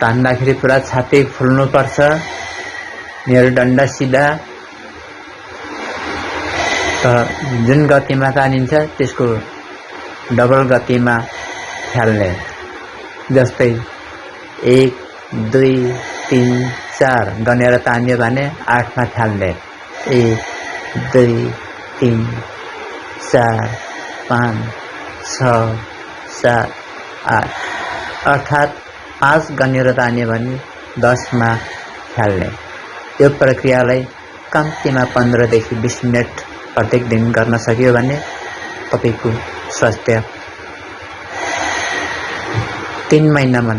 तान्दाखेरि पुरा छाती फुल्नुपर्छ। मेरुदण्ड सिधा त जुन गतिमा तानिन्छ त्यसको डबल गतिमा थाल्ने। जस्तै 1 2 3 4 गनेर तान्यो भने 8 मा थाल्ने। 1 2 3 4 5 6 7 8 अर्थात् 5 गनेर तान्यो भने 10 मा थाल्ने। यो प्रक्रियालाई कम्तीमा 15 देखि 20 मिनेट प्रत्येक दिन गर्न सक्यो भने तपाईको स्वास्थ्य 3 महिनामा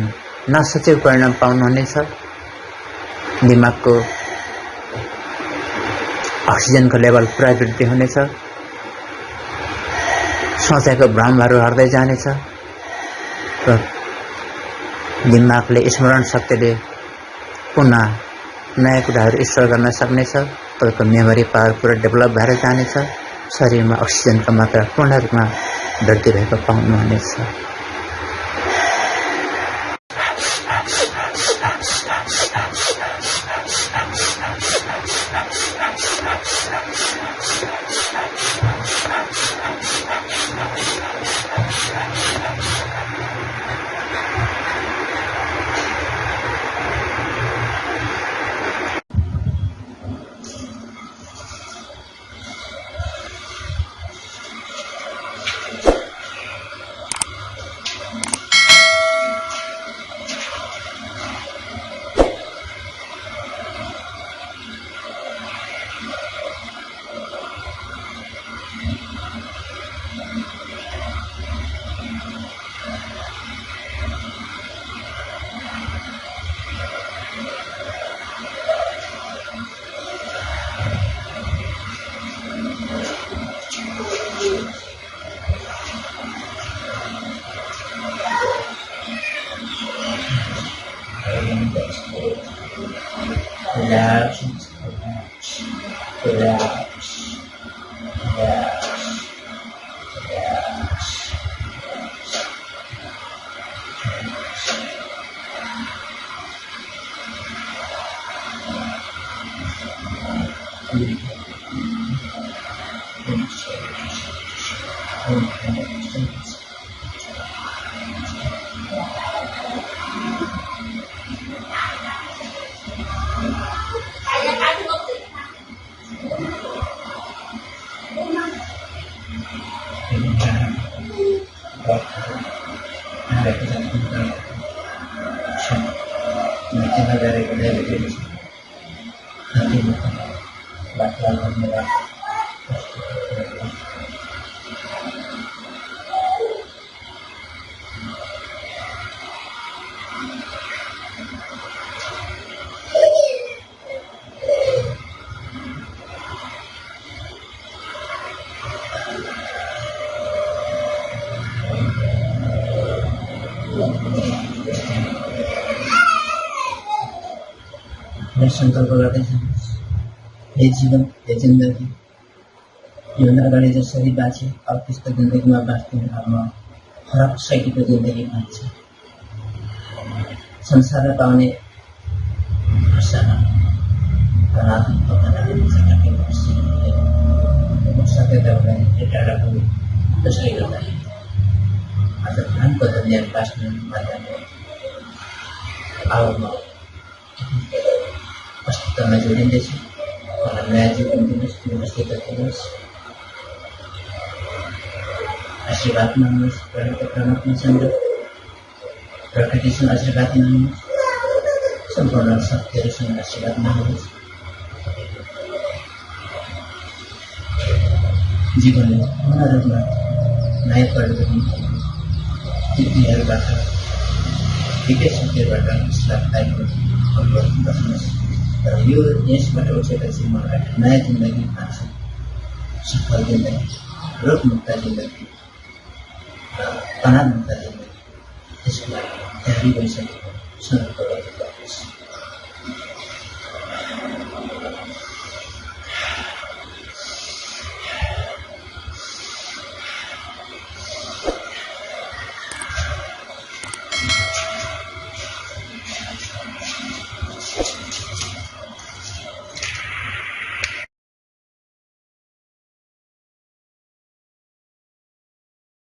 नसोचेको परिणाम पाउनुहुनेछ। दिमागको अक्सिजनको लेभल पुरा वृद्धि हुनेछ। सोचेको भ्रमहरू हट्दै जानेछ र दिमागले स्मरण शक्तिले पुनः नयाँ कुराहरू स्टोर गर्न सक्नेछ। तपाईको मेमोरी पावर पुरा डेभलप भएर जानेछ। शरीरमा अक्सिजनको मात्रा पूर्ण रूपमा वृद्धि भएको पाउनुहुनेछ। संकल्प गर्दै जानुहोस्। हे जीवन, हे जिन्दगी, योभन्दा अगाडि जसरी बाँचे अब त्यस्तो जिन्दगीमा बाँच्ने म फरक शैलीको जिन्दगी बाँच्छ। संसारमा पाउने भाषामा सत्यतालाई टाढा पुग्यो। त्यसले गर्दाखेरि आज ध्यानको दुनियाँ बाँच्ने माध्यमले अब म अस्तित्वमा जोडिँदैछु। मलाई नयाँ जीवन दिनुहोस्, व्यवस्थित दिनुहोस्, आशीर्वाद माग्नुहोस्। परमात्मासँग प्रकृतिसँग आशीर्वाद माग्नुहोस्, सम्पूर्ण शक्तिहरूसँग आशीर्वाद माग्नुहोस्। जीवनले पूर्ण रूपमा नयाँ परिवर्तन स्थितिहरूबाट विगत शक्तिहरूबाट लाभदायक परिवर्तन गर्नुहोस्। र यो देशबाट उठेपछि मलाई नयाँ जिन्दगी पाउँछ, सफल जिन्दगी, रोगमुक्त जिन्दगी र तनावमुक्त जिन्दगी, त्यसको लागि तयारी भइसकेको सङ्कल्प